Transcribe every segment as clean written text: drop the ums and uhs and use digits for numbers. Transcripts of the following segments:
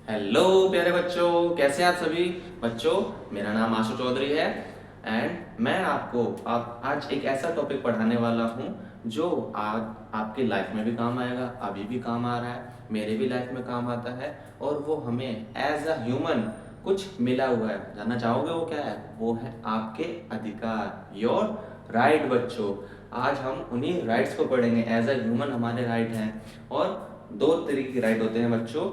Hello प्यारे बच्चों, कैसे हैं आप सभी बच्चों। मेरा नाम आशु चौधरी है एंड मैं आपको आज एक ऐसा टॉपिक पढ़ाने वाला हूं जो आज आपकी लाइफ में भी काम आएगा, अभी भी काम आ रहा है, मेरे भी लाइफ में काम आता है और वो हमें एज अ ह्यूमन कुछ मिला हुआ है। जानना चाहोगे वो क्या है? वो है आपके अधिकार, योर राइट बच्चों। आज हम उन्हीं राइट्स को पढ़ेंगे। एज अ ह्यूमन हमारे राइट हैं और दो तरीके के राइट होते हैं बच्चों,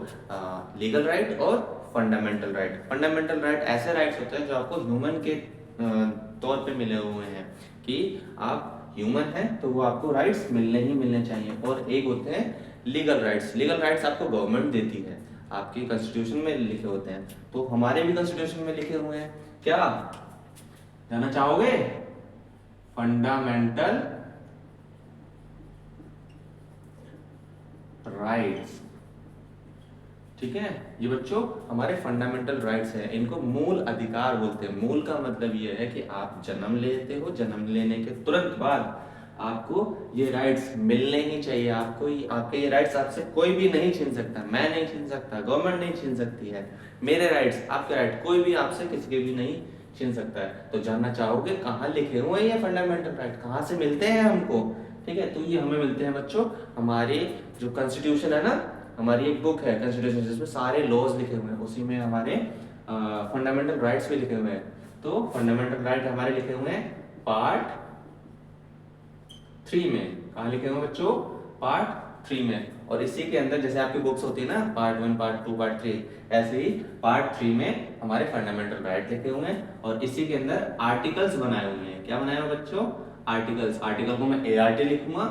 लीगल राइट और फंडामेंटल राइट। फंडामेंटल राइट ऐसे राइट्स होते हैं जो आपको ह्यूमन के तौर पे मिले हुए हैं कि आप ह्यूमन हैं तो वो आपको राइट्स मिलने ही मिलने चाहिए। और एक होते हैं लीगल राइट्स। लीगल राइट्स आपको गवर्नमेंट देती है, आपके कॉन्स्टिट्यूशन में लिखे होते हैं। तो हमारे भी कॉन्स्टिट्यूशन में लिखे हुए हैं। क्या जानना चाहोगे? फंडामेंटल राइट्स, ठीक है। ये बच्चों हमारे फंडामेंटल राइट्स हैं। इनको मूल अधिकार बोलते हैं। मूल का मतलब ये है कि आप जन्म लेते हो, जन्म लेने के तुरंत बाद आपको ये राइट्स मिलने ही चाहिए। आपके ये राइट्स आपसे कोई भी नहीं छीन सकता। मैं नहीं छीन सकता, गवर्नमेंट नहीं छीन सकती है। मेरे राइट्स, आपके राइट कोई भी आपसे किसी के भी नहीं छीन सकता है। तो जानना चाहोगे कहाँ लिखे हुए हैं ये फंडामेंटल राइट, कहाँ से मिलते हैं हमको? ठीक है, तो ये हमें मिलते हैं बच्चों हमारे जो कॉन्स्टिट्यूशन है ना, हमारी एक बुक है कॉन्स्टिट्यूशन जिसमें सारे लॉज लिखे हुए हैं, उसी में हमारे फंडामेंटल राइट्स भी लिखे हुए हैं। तो फंडामेंटल राइट हमारे लिखे हुए हैं पार्ट 3 में। कहाँ लिखे हुए हैं बच्चों? पार्ट 3 में। और इसी के अंदर जैसे आपकी बुक्स होती है ना, पार्ट 1, पार्ट 2, पार्ट 3, ऐसे ही पार्ट 3 में हमारे फंडामेंटल राइट लिखे हुए हैं और इसी के अंदर आर्टिकल्स बनाए हुए हैं। क्या बनाए हुए बच्चों? आर्टिकल्स। आर्टिकल को मैं ART लिखूंगा,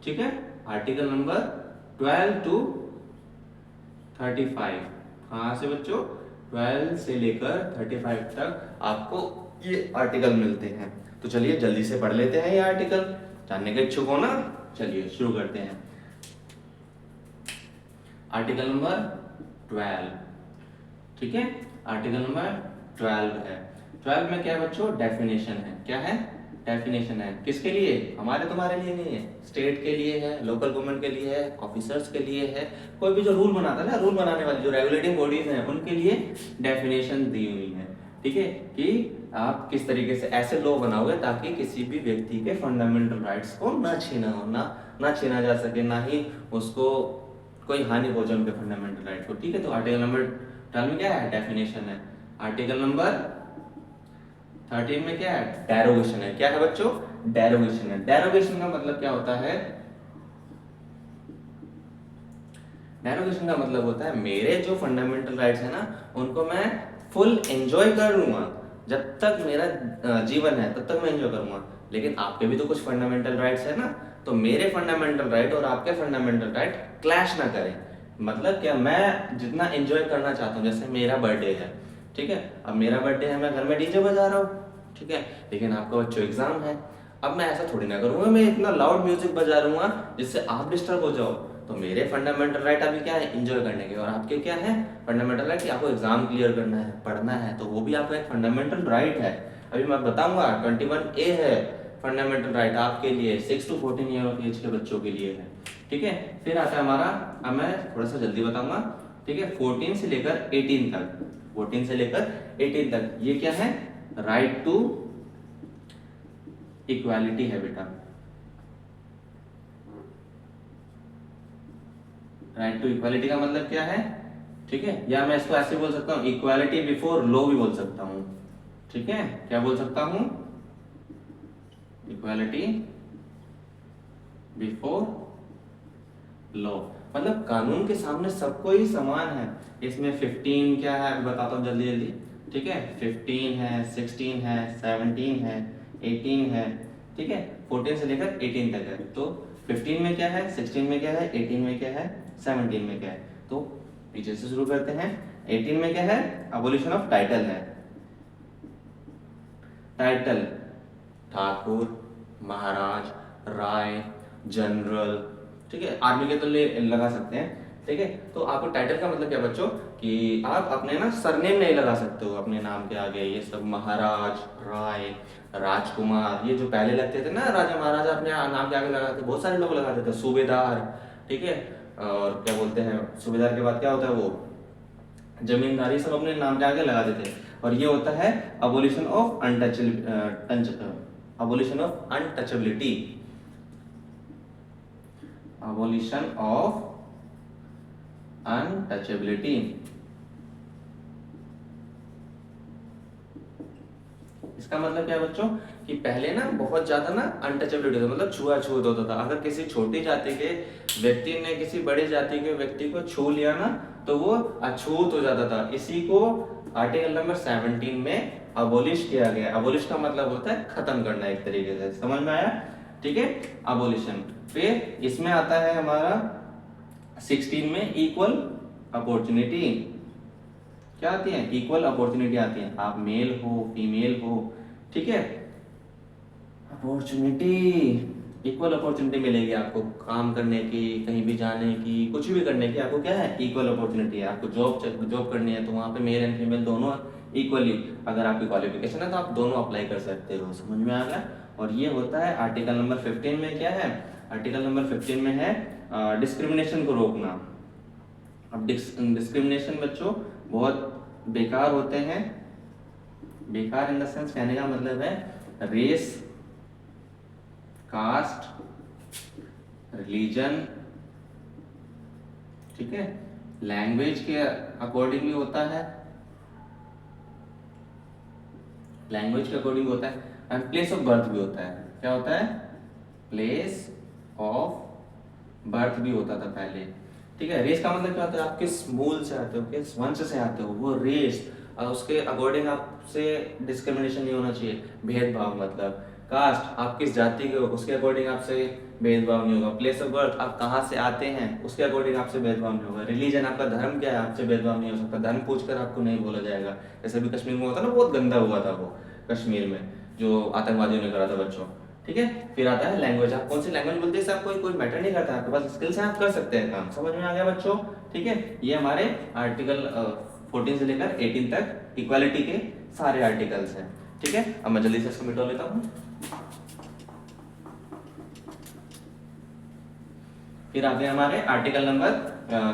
ठीक है। Article number 12 to 35। कहाँ से बच्चों? 12 से लेकर 35 तक आपको ये आर्टिकल मिलते हैं। तो चलिए जल्दी से पढ़ लेते हैं ये आर्टिकल। जानने के इच्छुक हो ना? चलिए शुरू करते हैं। आर्टिकल नंबर 12, ठीक है। आर्टिकल नंबर 12 है। 12 में क्या है बच्चों? डेफिनेशन है। क्या है? डेफिनेशन है। किसके लिए? हमारे तुम्हारे लिए नहीं है, स्टेट के लिए है, लोकल गवर्नमेंट के लिए है, ऑफिसर्स के लिए है। कोई भी जो रूल बनाता है ना, रूल बनाने वाली जो रेगुलेटिंग बॉडीज हैं उनके लिए डेफिनेशन दी हुई है, ठीक है। कि आप किस तरीके से ऐसे लॉ बनाओगे ताकि किसी भी व्यक्ति के फंडामेंटल राइट्स को ना छीना हो, ना छीना जा सके, ना ही उसको कोई हानि पहुंचे उनके फंडामेंटल राइट को, ठीक है। तो आर्टिकल नंबर 12 में क्या है? डेफिनेशन है। आर्टिकल नंबर 13 में क्या है? डेरोगेशन है। क्या है बच्चों? डेरोगेशन है। डेरोगेशन का मतलब क्या होता है? डेरोगेशन का मतलब होता है मेरे जो फंडामेंटल राइट्स है ना, उनको मैं फुल एंजॉय कर लूंगा। जब तक मेरा जीवन है तब तक मैं एंजॉय करूंगा। लेकिन आपके भी तो कुछ फंडामेंटल राइट्स है ना, तो मेरे फंडामेंटल राइट और आपके फंडामेंटल राइट क्लैश ना करें। मतलब क्या, मैं जितना एंजॉय करना चाहता हूँ, जैसे मेरा बर्थडे है, ठीक है। अब मेरा बर्थडे है, मैं घर में डीजे बजा रहा हूँ, ठीक है। लेकिन आपका बच्चों एग्जाम है। अब मैं ऐसा थोड़ी ना करूंगा, मैं इतना लाउड म्यूजिक बजा लूंगा जिससे आप डिस्टर्ब हो जाओ। तो मेरे फंडामेंटल राइट अभी क्या है? एंजॉय करने के। और आपके क्या है? फंडामेंटल राइट कि आपको एग्जाम क्लियर करना है, पढ़ना है, तो वो भी आपका एक फंडामेंटल राइट है। अभी मैं बताऊंगा 21A है फंडामेंटल राइट आपके लिए, 6 to 14 ईयर ऑफ एज के बच्चों के लिए है, ठीक है। फिर आता है हमारा, अब मैं थोड़ा सा जल्दी बताऊंगा, ठीक है। 14 से लेकर 18 तक, 14 से लेकर 18 तक ये क्या है? राइट टू इक्वालिटी है बेटा। राइट टू इक्वालिटी का मतलब क्या है? ठीक है, या मैं इसको ऐसे बोल सकता हूं, इक्वालिटी बिफोर लॉ भी बोल सकता हूं, ठीक है। क्या बोल सकता हूं? इक्वालिटी बिफोर लॉ, मतलब कानून के सामने सबको ही समान है। इसमें 15 क्या है बताता हूँ जल्दी जल्दी, ठीक है। 15 है, 16 है, 17 है, 18 है, ठीक है। 14 से लेकर 18 तक है। तो 15 में क्या है, 16 में क्या है, 18 में क्या है, 17 में क्या है? तो पीछे से शुरू करते हैं। 18 में क्या है? अबोलिशन ऑफ टाइटल है। टाइटल ठाकुर, महाराज, राय, जनरल, ठीक है। आर्मी के तो लगा सकते हैं, ठीक है। तो आपको टाइटल का मतलब क्या बच्चों? कि आप अपने ना सरनेम नहीं लगा सकते हो अपने नाम के आगे। ये सब महाराज, राय, राजकुमार, ये जो पहले लगते थे ना राजा महाराजा अपने नाम के आगे लगाते, बहुत सारे लोग लगाते थे। सूबेदार, ठीक है। और क्या बोलते हैं सूबेदार के बाद क्या होता है वो? जमींदारी सब अपने नाम के आगे लगा देते हैं। और ये होता है abolition of abolition of untouchability, abolition of untouchability. इसका मतलब क्या है बच्चों कि पहले ना बहुत ज्यादा ना अनटचेबिलिटी होता, मतलब छुआछूत होता था। अगर किसी छोटी जाति के व्यक्ति ने किसी बड़ी जाति के व्यक्ति को छू लिया ना तो वो अछूत हो जाता था। इसी को आर्टिकल नंबर 17 में अबोलिश किया गया। अबोलिश का मतलब होता है खत्म करना, एक तरीके से। समझ में आया? ठीक है, अबोलिशन। फिर इसमें आता है हमारा 16 में इक्वल अपॉर्चुनिटी। क्या आती है? इक्वल अपॉर्चुनिटी आती है। आप मेल हो फीमेल हो, ठीक है, अपॉर्चुनिटी, इक्वल अपॉर्चुनिटी मिलेगी आपको काम करने की, कहीं भी जाने की, कुछ भी करने की। आपको क्या है? इक्वल अपॉर्चुनिटी है। आपको जॉब करनी है तो वहाँ पे मेल एंड फीमेल दोनों इक्वली, अगर आपकी क्वालिफिकेशन है तो आप दोनों अप्लाई कर सकते हो। समझ में आ गया? और ये होता है आर्टिकल नंबर 15 में। क्या है? आर्टिकल नंबर 15 में है डिस्क्रिमिनेशन को रोकना। अब डिस्क्रिमिनेशन बच्चों बहुत बेकार होते हैं। बेकार इन द सेंस, कहने का मतलब है रेस, कास्ट, रिलीजन, ठीक है, लैंग्वेज के अकॉर्डिंग भी होता है, लैंग्वेज के अकॉर्डिंग होता है, एंड प्लेस ऑफ बर्थ भी होता है। क्या होता है? प्लेस ऑफ बर्थ भी होता था पहले, ठीक है। रेस का मतलब क्या होता है? आप किस मूल से आते हो, किस वंश से आते हो, वो रेस, उसके अकॉर्डिंग आपसे डिस्क्रिमिनेशन नहीं होना चाहिए, भेदभाव। मतलब कास्ट, आप किस जाति के हो, उसके अकॉर्डिंग आपसे भेदभाव नहीं होगा। प्लेस ऑफ बर्थ, आप कहाँ से आते हैं, उसके अकॉर्डिंग आपसे भेदभाव नहीं होगा। रिलीजन, आपका धर्म क्या है, आपसे भेदभाव नहीं हो सकता। धर्म पूछकर आपको नहीं बोला जाएगा। जैसे भी कश्मीर में होता ना, बहुत गंदा हुआ था वो कश्मीर में, जो आतंकवादियों ने करा था बच्चों, ठीक है। फिर आता है लैंग्वेज, आप कौन सी लैंग्वेज बोलते हैं, आपको कोई मैटर नहीं करता, आपके पास स्किल्स हैं, आप कर सकते हैं काम। समझ में आ गया बच्चों? ठीक है, ये हमारे आर्टिकल 14 से लेकर 18 तक इक्वालिटी के सारे आर्टिकल्स हैं, ठीक है। अब मैं जल्दी से इसको मिटा लेता हूँ। फिर आते हैं हमारे आर्टिकल नंबर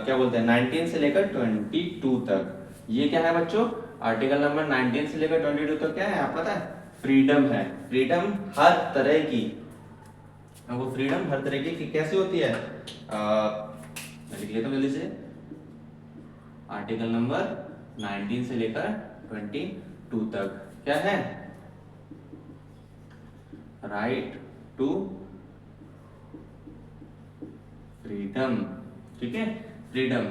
क्या बोलते हैं 19 से लेकर 22 तक। ये क्या है बच्चों? आर्टिकल नंबर 19 से लेकर 22 तक क्या है, आप पता है? फ्रीडम है। फ्रीडम हर तरह की, वो फ्रीडम हर तरह की कैसे होती है? मैं लिख लेता हूँ जल्दी से। आर्टिकल नंबर 19 से लेकर 22 तक क्या है? राइट टू फ्रीडम, ठीक है। फ्रीडम,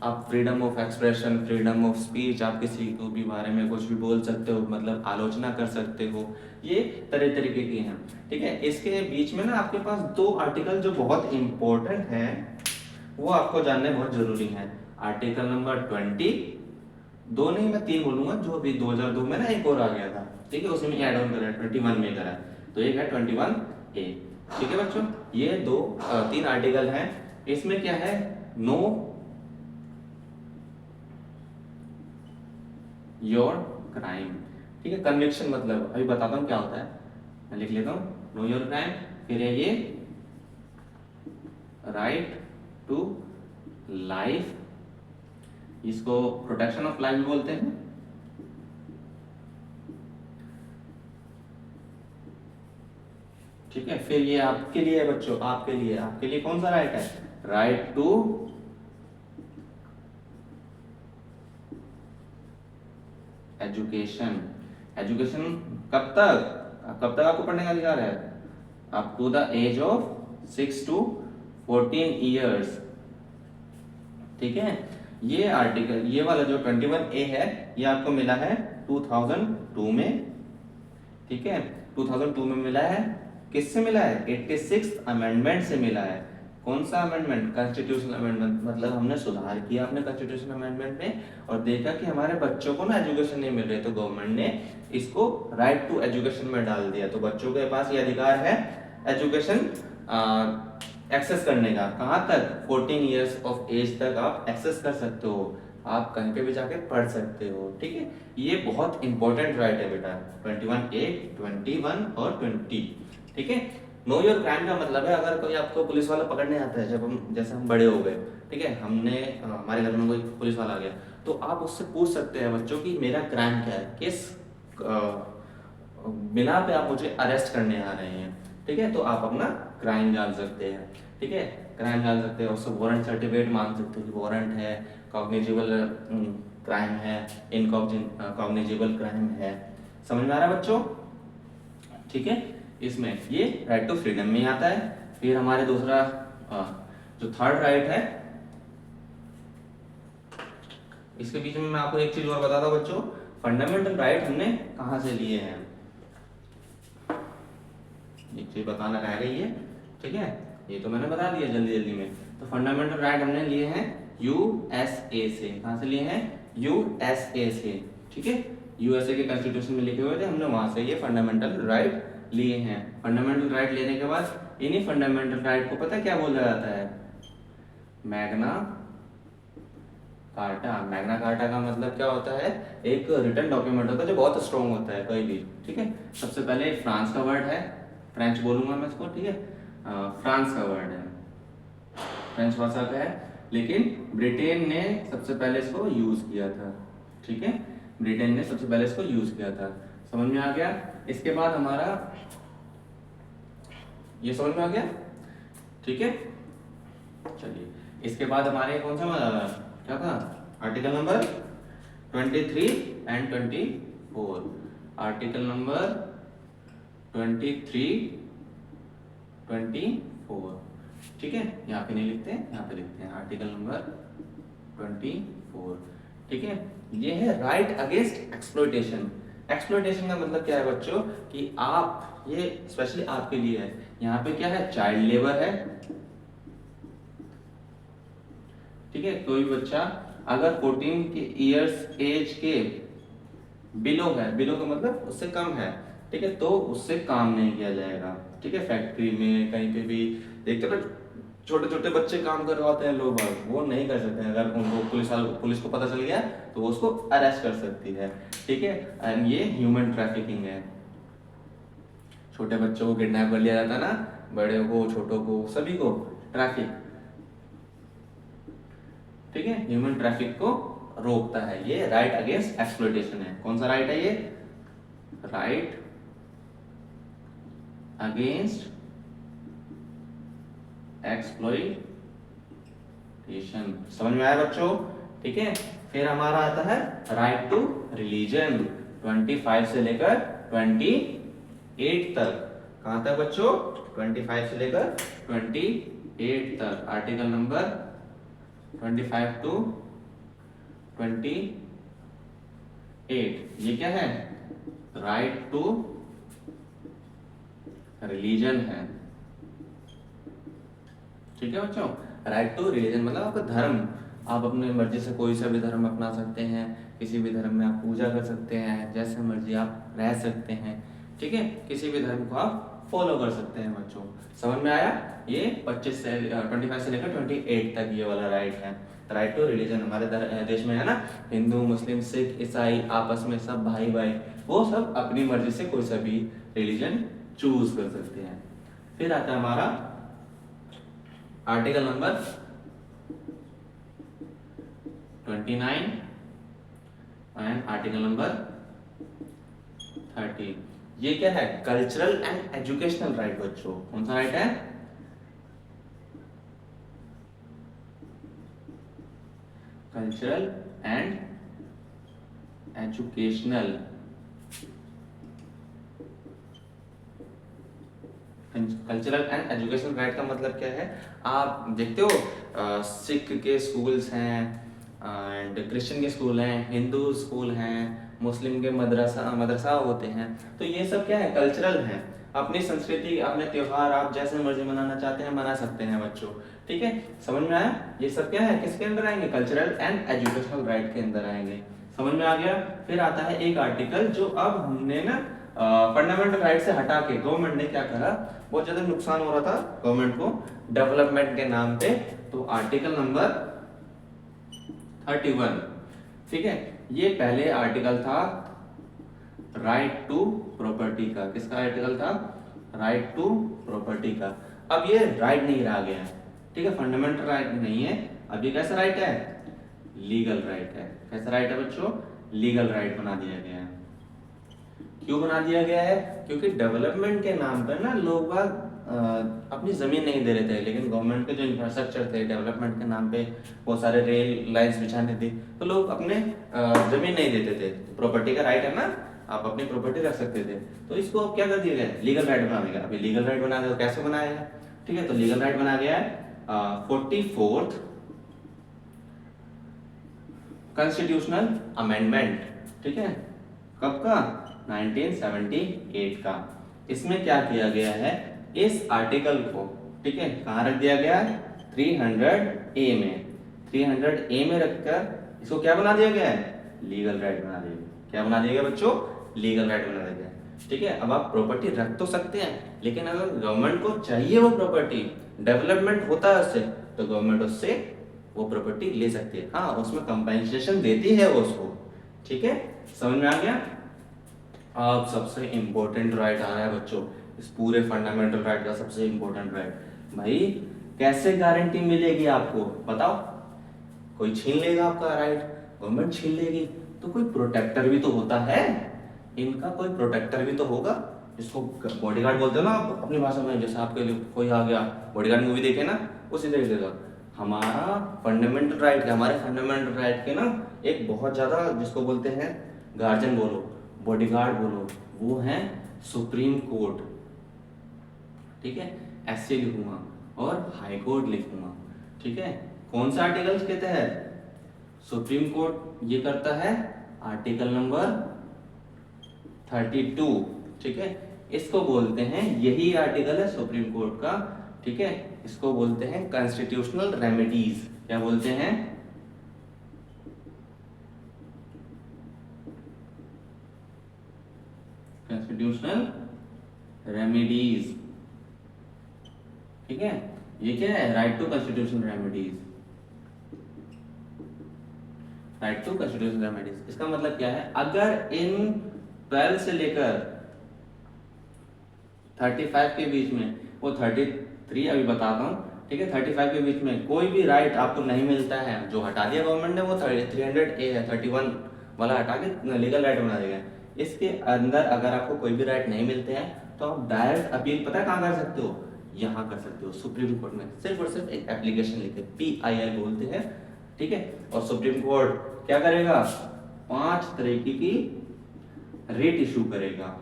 आप freedom of expression, freedom of speech, आप किसी को भी बारे में कुछ भी बोल सकते हो, मतलब आलोचना कर सकते हो। ये तरह तरीके की हैं, ठीक है। इसके बीच में ना आपके पास दो आर्टिकल जो बहुत इंपॉर्टेंट हैं, वो आपको जानने बहुत जरूरी है। आर्टिकल नंबर 20, दो नहीं मैं 3 बोलूंगा, जो अभी 2002 में ना एक और आ गया था, ठीक है, उसी में ऐड ऑन करा है, 21 में करा है, तो एक है 21A, ठीक है बच्चों। ये 3 आर्टिकल हैं। इसमें क्या है? नो योर क्राइम, ठीक है। कन्विक्शन मतलब अभी बताता हूँ क्या होता है, मैं लिख लेता हूँ। नो योर क्राइम, फिर है ये राइट टू लाइफ, इसको प्रोटेक्शन ऑफ लाइफ बोलते हैं, ठीक है। फिर ये आपके लिए है बच्चों, आपके लिए कौन सा राइट है? Right to education. एजुकेशन कब तक आपको पढ़ने का अधिकार है? Up to the age of 6 to 14 years, ठीक है। ये आर्टिकल, ये वाला जो 21A है, ये आपको मिला है 2002 में, ठीक है। 2002 में मिला है। किससे मिला है? 86th अमेंडमेंट से मिला है। कौन सा अमेंडमेंट? Constitutional amendment. मतलब हमने सुधार किया अपने कॉन्स्टिट्यूशनल अमेंडमेंट में और देखा कि हमारे बच्चों को ना एजुकेशन नहीं मिल रही, तो गवर्नमेंट ने इसको राइट टू एजुकेशन में डाल दिया। तो बच्चों के पास ये अधिकार है एजुकेशन एक्सेस करने का। कहाँ तक? 14 ईयर्स ऑफ एज तक आप एक्सेस कर सकते हो, आप कहीं पे भी जाके पढ़ सकते हो, ठीक है। ये बहुत इंपॉर्टेंट राइट है बेटा, 21A, 21 और 20, ठीक है। नो योर क्राइम का मतलब है, अगर कोई आपको पुलिस वाला पकड़ने आता है, जब हम जैसे हम बड़े हो गए, ठीक है, हमने हमारे घर में कोई पुलिस वाला आ गया, तो आप उससे पूछ सकते हैं बच्चों कि मेरा क्राइम क्या है, किस बिना पे आप मुझे अरेस्ट करने आ रहे हैं। ठीक है, तो आप अपना क्राइम जान सकते हैं। ठीक है, क्राइम जान सकते हैं, उससे वारंट सर्टिफिकेट मांग सकते हो कि वारंट है, कॉग्निजेबल क्राइम है, इनकॉग्निजेबल क्राइम है। समझ में आ रहा है बच्चों? ठीक है, इसमें ये राइट टू फ्रीडम में आता है। फिर हमारे दूसरा जो थर्ड राइट है, इसके बीच में मैं आपको एक चीज और बताता हूं बच्चों, फंडामेंटल राइट हमने कहां से लिए हैं, एक चीज बताना रह गई है। ठीक है, ये तो मैंने बता दिया जल्दी जल्दी में। तो फंडामेंटल राइट हमने लिए हैं यूएसए से। कहां से लिए हैं? यूएसए से। ठीक है, यूएसए के कॉन्स्टिट्यूशन में लिखे हुए थे, हमने वहां से ये फंडामेंटल राइट लिए हैं। फंडामेंटल राइट लेने के बाद इन्हीं फंडामेंटल राइट को पता क्या बोला जाता है? Magna carta. मैग्ना कार्टा का मतलब क्या होता है? एक रिटन डॉक्यूमेंट होता है जो बहुत स्ट्रॉन्ग होता है कोई भी। ठीक है, सबसे पहले फ्रांस का वर्ड है, फ्रेंच बोलूंगा मैं इसको। ठीक है, फ्रांस का वर्ड है, फ्रेंच भाषा का है, लेकिन ब्रिटेन ने सबसे पहले इसको यूज किया था। ठीक है, ब्रिटेन ने सबसे पहले इसको यूज किया था। समझ में आ गया? इसके बाद हमारा ये समझ में आ गया? ठीक है, चलिए इसके बाद हमारे कौन सा क्या था? Article number 23 and 24। Article number 23, 24। ठीक है, यहाँ पे नहीं लिखते हैं, यहाँ पे लिखते हैं आर्टिकल नंबर 24। ठीक है, ये है राइट अगेंस्ट एक्सप्लॉयटेशन। एक्सप्लॉयटेशन का मतलब क्या है बच्चों कि आप, ये स्पेशली आपके लिए है, यहाँ पे क्या है? चाइल्ड लेबर है। ठीक है, कोई बच्चा अगर 14 के इयर्स एज के बिलो है, बिलो का मतलब उससे कम है, ठीक है, तो उससे काम नहीं किया जाएगा। ठीक है, फैक्ट्री में कहीं पे भी देखते हो छोटे छोटे बच्चे काम करवाते हैं लोग, वो नहीं कर सकते हैं। अगर उनको पुलिस को पता चल गया तो वो उसको अरेस्ट कर सकती है। ठीक है, एंड ये ह्यूमन ट्रैफिकिंग है। छोटे बच्चों को किडनैप कर लिया जाता है ना, बड़े को, छोटों को, सभी को ट्रैफिक। ठीक है, ह्यूमन ट्रैफिक को रोकता है ये राइट अगेंस्ट एक्सप्लॉयटेशन है। कौन सा राइट है ये? Right against exploitation. समझ में आया बच्चों? ठीक है, फिर हमारा आता है राइट टू रिलीजन, 25 से लेकर 28 तक। कहां तक बच्चों? 25 से लेकर 28 तक। Article number 25 to 28। ये क्या है? राइट टू रिलीजन है। ठीक है बच्चों, राइट टू रिलीजन मतलब आपका धर्म, आप अपने मर्जी से कोई सा भी धर्म अपना सकते हैं, किसी भी धर्म में आप पूजा कर सकते हैं, जैसे मर्जी आप रह सकते हैं। ठीक है, किसी भी धर्म को आप फॉलो कर सकते हैं बच्चों। समझ में आया? ये 25 से 25 से लेकर 28 तक ये वाला राइट है। राइट टू रिलीजन हमारे देश में है ना, हिंदू, मुस्लिम, सिख, ईसाई आपस में सब भाई भाई, वो सब अपनी मर्जी से कोई सा भी रिलीजन चूज कर सकते हैं। फिर आता है हमारा article number 29 and article number 30। ये क्या है? कल्चरल एंड एजुकेशनल राइट बच्चों। कौन सा राइट है? Cultural and educational. Cultural and educational right का मतलब क्या है? आप देखते हो सिख के स्कूल्स हैं एंड क्रिश्चियन के स्कूल हैं, हिंदू स्कूल हैं, मुस्लिम के मदरसा होते हैं। तो ये सब क्या है? कल्चरल है। अपनी संस्कृति, अपने त्योहार आप जैसे मर्जी मनाना चाहते हैं मना सकते हैं बच्चों। ठीक है, समझ में आया? ये सब क्या है? किसके अंदर आएंगे? कल्चरल एंड एजुकेशनल राइट के अंदर आएंगे। समझ में आ गया? फिर आता है एक आर्टिकल जो अब हमने ना फंडामेंटल राइट से हटा के गवर्नमेंट ने क्या करा, बहुत ज्यादा नुकसान हो रहा था गवर्नमेंट को डेवलपमेंट के नाम पे। तो आर्टिकल नंबर 31। ठीक है, ये पहले आर्टिकल था राइट टू प्रॉपर्टी का। किसका आर्टिकल था? राइट टू प्रॉपर्टी का। अब ये राइट नहीं रहा गया। ठीक है, फंडामेंटल राइट नहीं है, अब ये कैसा राइट है? लीगल राइट है। कैसा राइट है बच्चों? लीगल राइट बना दिया गया है। क्यों बना दिया गया है? क्योंकि डेवलपमेंट के नाम पर ना लोग बाग अपनी जमीन नहीं दे रहे थे, लेकिन गवर्नमेंट के जो इंफ्रास्ट्रक्चर थे डेवलपमेंट के नाम पे बहुत सारे रेल लाइंस बिछाने थे, तो लोग अपने जमीन नहीं देते थे। प्रॉपर्टी का राइट है ना, आप अपनी प्रॉपर्टी रख सकते थे, तो इसको अब क्या कर दिया गया? लीगल राइट बना दिया। अभी लीगल राइट बना दिया, कैसे बनाया है? ठीक है, तो लीगल राइट बना गया है 44th कॉन्स्टिट्यूशनल अमेंडमेंट। ठीक है, कब का? 1978 का। इसमें क्या किया गया है? इस आर्टिकल को, ठीक है, कहाँ रख दिया गया? 300A में। 300A में रखकर इसको क्या बना दिया गया है? लीगल राइट बना दिया गया। क्या बना दिया गया बच्चों? लीगल राइट बना दिया गया। ठीक है, अब आप प्रॉपर्टी रख तो सकते हैं, लेकिन अगर गवर्नमेंट को चाहिए वो प्रॉपर्टी, डेवलपमेंट होता है उससे, तो गवर्नमेंट उससे वो प्रॉपर्टी ले सकती है। हाँ, उसमें कंपेंसेशन देती है वो उसको। ठीक है, समझ में आ गया? अब सबसे इंपॉर्टेंट राइट आ रहा है बच्चों, इस पूरे फंडामेंटल राइट का सबसे इंपॉर्टेंट राइट। भाई कैसे गारंटी मिलेगी आपको? बताओ। कोई छीन लेगा आपका राइट, गवर्नमेंट छीन लेगी, तो कोई प्रोटेक्टर भी तो होता है इनका, कोई प्रोटेक्टर भी तो होगा, जिसको बॉडीगार्ड बोलते हो ना आप अपनी भाषा में। जैसे आपके लिए कोई आ गया, बॉडीगार्ड मूवी देखे ना, उसी तरीके का हमारा फंडामेंटल राइट है। हमारे फंडामेंटल राइट के ना एक बहुत ज्यादा, जिसको बोलते हैं गार्जियन बोलो, बॉडीगार्ड बोलो, वो है सुप्रीम कोर्ट। ठीक है, ऐसे लिखूंगा और हाई कोर्ट लिखूंगा। ठीक है, कौन सा आर्टिकल्स के तहत? सुप्रीम कोर्ट ये करता है आर्टिकल नंबर 32। ठीक है, इसको बोलते हैं, यही आर्टिकल है सुप्रीम कोर्ट का। ठीक है, इसको बोलते हैं कॉन्स्टिट्यूशनल रेमेडीज। क्या बोलते हैं? Constitutional remedies. ठीक है, ये क्या है? Right to constitutional remedies. Right to constitutional remedies, इसका मतलब क्या है? अगर इन 12 से लेकर 35 के बीच में, वो 33 अभी बताता हूँ, ठीक है, 35 के बीच में कोई भी राइट आपको नहीं मिलता है, जो हटा दिया गवर्नमेंट ने, वो 300A है, 31 वाला हटा के लीगल राइट बना देगा। इसके अंदर अगर आपको कोई भी राइट नहीं मिलते हैं, तो आप डायरेक्ट अपील पता है कहाँ कर सकते हो? यहाँ कर सकते हो, सुप्रीम कोर्ट में। सिर्फ और सिर्फ एक एप्लीकेशन लिखे, PIL बोलते हैं। ठीक है, और सुप्रीम कोर्ट क्या करेगा? 5 तरीके की रेट इशू करेगा।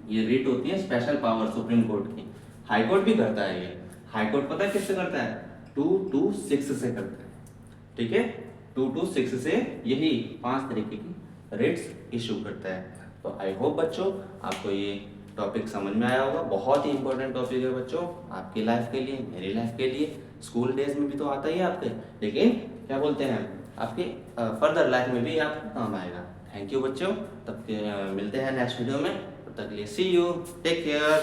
ये रेट होती है स्पेशल पावर सुप्रीम कोर्ट की। हाई कोर्ट भी करता है ये। हाई कोर्ट पता है किससे करता है? 2 to 6 से करता है। ठीक है, 2 to 6 से यही 5 तरीके की रेट्स इशू करता है। तो आई होप बच्चों आपको ये टॉपिक समझ में आया होगा। बहुत ही इंपॉर्टेंट टॉपिक है बच्चों, आपकी लाइफ के लिए, मेरी लाइफ के लिए। स्कूल डेज में भी तो आता ही है आपके, लेकिन क्या बोलते हैं, आपके फर्दर लाइफ में भी आपको काम आएगा। थैंक यू बच्चों, तब मिलते हैं नेक्स्ट वीडियो में। तब तक के लिए सी यू, टेक केयर।